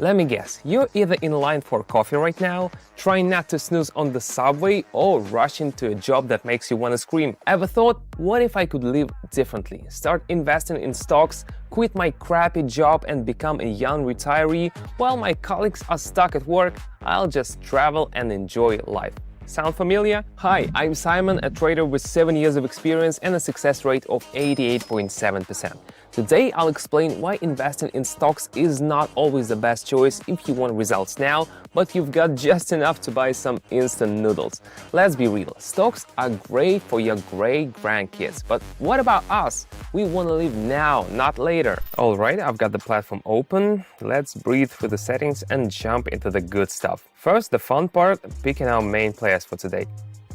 Let me guess, you're either in line for coffee right now, trying not to snooze on the subway, or rushing to a job that makes you want to scream. Ever thought, what if I could live differently? Start investing in stocks, quit my crappy job and become a young retiree while my colleagues are stuck at work? I'll just travel and enjoy life. Sound familiar? Hi, I'm Simon, a trader with 7 years of experience and a success rate of 88.7%. Today, I'll explain why investing in stocks is not always the best choice if you want results now, but you've got just enough to buy some instant noodles. Let's be real, stocks are great for your great-grandkids, but what about us? We want to live now, not later. Alright, I've got the platform open. Let's breathe through the settings and jump into the good stuff. First, the fun part, picking our main players for today.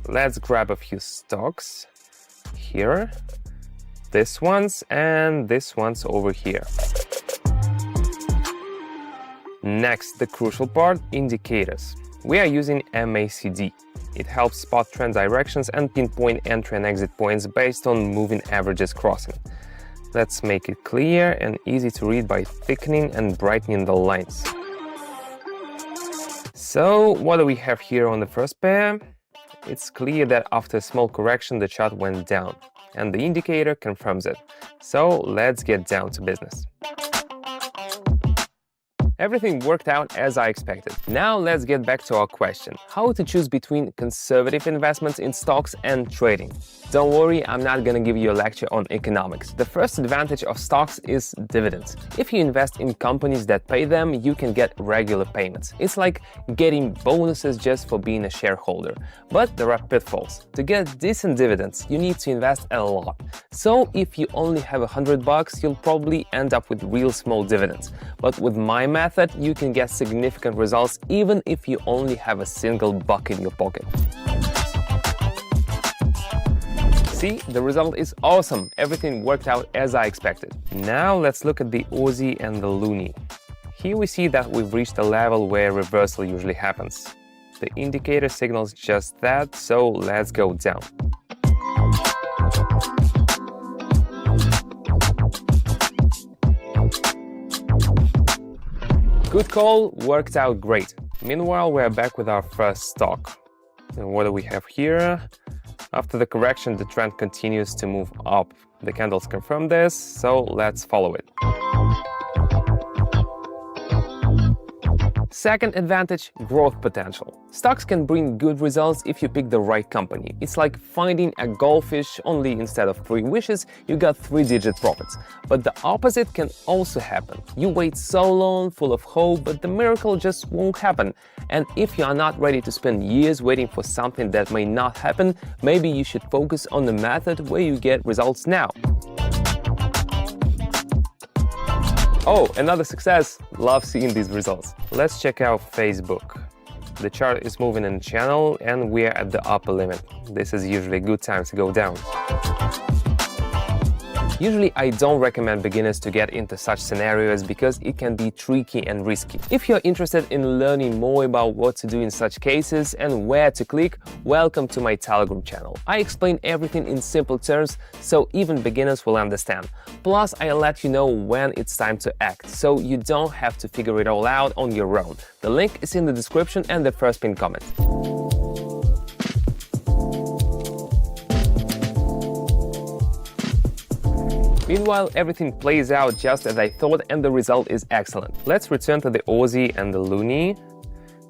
Let's grab a few stocks here. This one's and this one's over here. Next, the crucial part, indicators. We are using MACD. It helps spot trend directions and pinpoint entry and exit points based on moving averages crossing. Let's make it clear and easy to read by thickening and brightening the lines. So, what do we have here on the first pair? It's clear that after a small correction, the chart went down, and the indicator confirms it. So let's get down to business. Everything worked out as I expected. Now let's get back to our question: how to choose between conservative investments in stocks and trading. Don't worry, I'm not gonna give you a lecture on economics. The first advantage of stocks is dividends. If you invest in companies that pay them, you can get regular payments. It's like getting bonuses just for being a shareholder. But there are pitfalls. To get decent dividends, you need to invest a lot. So if you only have $100, you'll probably end up with real small dividends. But with my method, you can get significant results even if you only have a single buck in your pocket. See, the result is awesome. Everything worked out as I expected. Now let's look at the Aussie and the Loonie. Here we see that we've reached a level where reversal usually happens. The indicator signals just that, so let's go down. Good call, worked out great. Meanwhile, we're back with our first stock. And what do we have here? After the correction, the trend continues to move up. The candles confirm this, so let's follow it. Second advantage, growth potential. Stocks can bring good results if you pick the right company. It's like finding a goldfish, only instead of 3 wishes, you got 3-digit profits. But the opposite can also happen. You wait so long, full of hope, but the miracle just won't happen. And if you are not ready to spend years waiting for something that may not happen, maybe you should focus on the method where you get results now. Oh, another success! Love seeing these results. Let's check out Facebook. The chart is moving in a channel and we're at the upper limit. This is usually a good time to go down. Usually, I don't recommend beginners to get into such scenarios because it can be tricky and risky. If you're interested in learning more about what to do in such cases and where to click, welcome to my Telegram channel. I explain everything in simple terms so even beginners will understand. Plus, I let you know when it's time to act, so you don't have to figure it all out on your own. The link is in the description and the first pinned comment. Meanwhile, everything plays out just as I thought and the result is excellent. Let's return to the Aussie and the Loonie.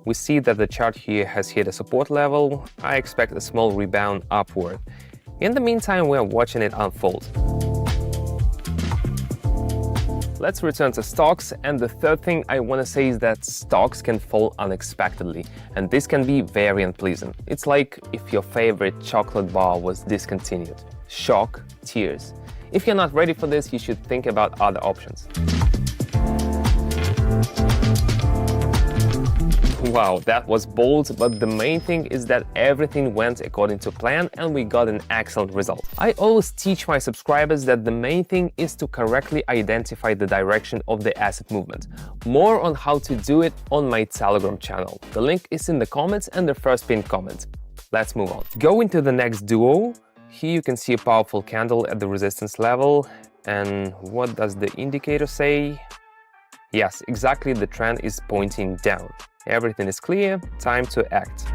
We see that the chart here has hit a support level. I expect a small rebound upward. In the meantime, we are watching it unfold. Let's return to stocks, and the third thing I want to say is that stocks can fall unexpectedly, and this can be very unpleasant. It's like if your favorite chocolate bar was discontinued. Shock, tears. If you're not ready for this, you should think about other options. Wow, that was bold, but the main thing is that everything went according to plan and we got an excellent result. I always teach my subscribers that the main thing is to correctly identify the direction of the asset movement. More on how to do it on my Telegram channel. The link is in the comments and the first pinned comment. Let's move on. Going to the next duo. Here you can see a powerful candle at the resistance level. And what does the indicator say? Yes, exactly, the trend is pointing down. Everything is clear, time to act.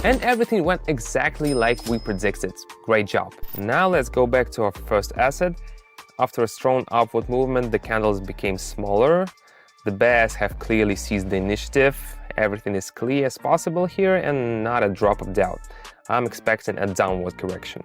And everything went exactly like we predicted. Great job. Now let's go back to our first asset. After a strong upward movement, the candles became smaller. The bears have clearly seized the initiative. Everything is clear as possible here and not a drop of doubt. I'm expecting a downward correction.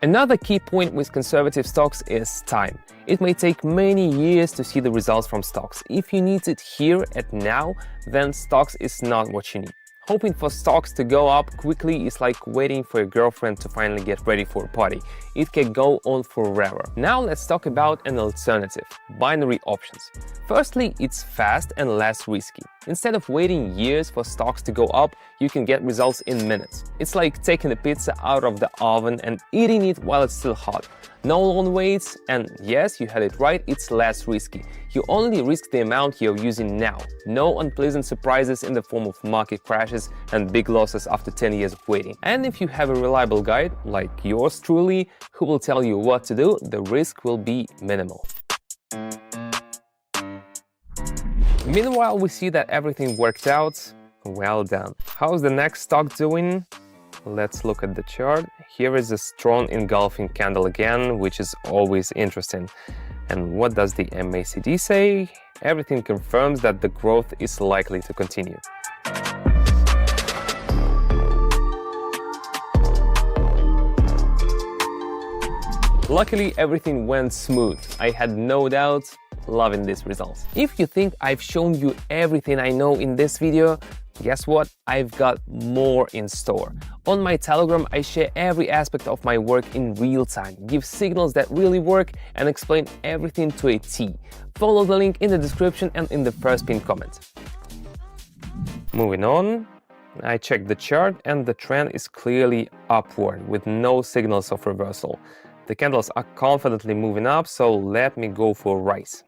Another key point with conservative stocks is time. It may take many years to see the results from stocks. If you need it here and now, then stocks is not what you need. Hoping for stocks to go up quickly is like waiting for your girlfriend to finally get ready for a party. It can go on forever. Now let's talk about an alternative, binary options. Firstly, it's fast and less risky. Instead of waiting years for stocks to go up, you can get results in minutes. It's like taking a pizza out of the oven and eating it while it's still hot. No long waits, and yes, you had it right, it's less risky. You only risk the amount you're using now. No unpleasant surprises in the form of market crashes and big losses after 10 years of waiting. And if you have a reliable guide, like yours truly, who will tell you what to do, the risk will be minimal. Meanwhile, we see that everything worked out. Well done. How's the next stock doing? Let's look at the chart. Here is a strong engulfing candle again, which is always interesting. And what does the MACD say? Everything confirms that the growth is likely to continue. Luckily, everything went smooth. I had no doubts. Loving these results. If you think I've shown you everything I know in this video, guess what? I've got more in store. On my Telegram, I share every aspect of my work in real time, give signals that really work, and explain everything to a T. Follow the link in the description and in the first pinned comment. Moving on, I checked the chart and the trend is clearly upward with no signals of reversal. The candles are confidently moving up, so let me go for rise.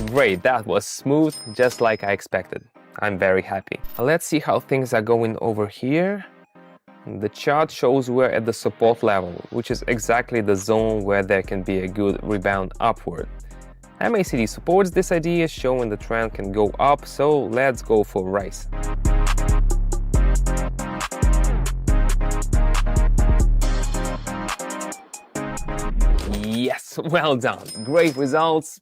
Great, that was smooth, just like I expected. I'm very happy. Let's see how things are going over here. The chart shows we're at the support level, which is exactly the zone where there can be a good rebound upward. MACD supports this idea, showing the trend can go up, so let's go for rise. Yes, well done. Great results.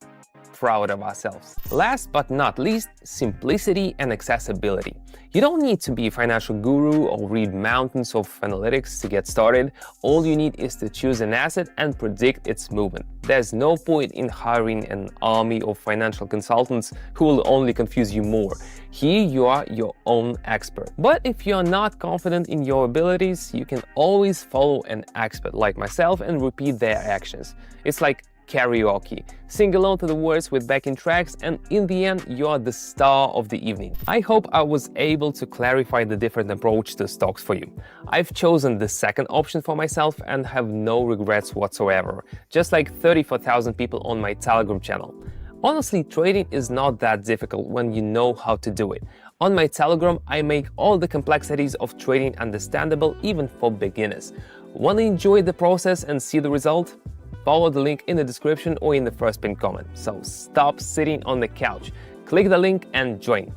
Proud of ourselves. Last but not least, simplicity and accessibility. You don't need to be a financial guru or read mountains of analytics to get started. All you need is to choose an asset and predict its movement. There's no point in hiring an army of financial consultants who will only confuse you more. Here you are your own expert. But if you're not confident in your abilities, you can always follow an expert like myself and repeat their actions. It's like karaoke. Sing along to the words with backing tracks, and in the end, you're the star of the evening. I hope I was able to clarify the different approach to stocks for you. I've chosen the second option for myself and have no regrets whatsoever, just like 34,000 people on my Telegram channel. Honestly, trading is not that difficult when you know how to do it. On my Telegram, I make all the complexities of trading understandable even for beginners. Want to enjoy the process and see the result? Follow the link in the description or in the first pinned comment. So stop sitting on the couch. Click the link and join.